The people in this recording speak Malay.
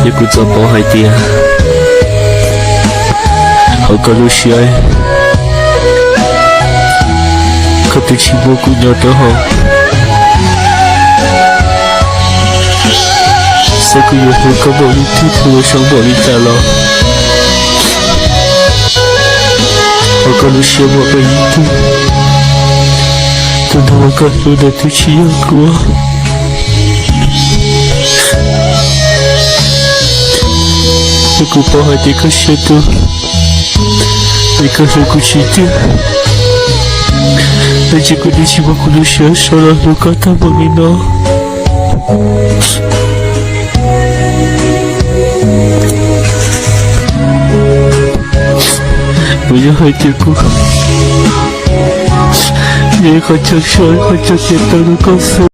也不做包海爹，好个路线，可对起我姑娘的好。3个月后，刚把你踢出了上保利大楼，好个路线我被一度，等到我感受到对起阳光。Aku bawa dia ke situ, mereka aku cinta. Dan jika dia cuma manusia, selalu kata menghina. Punya hatiku, dia kacau syar, kacau cinta kau.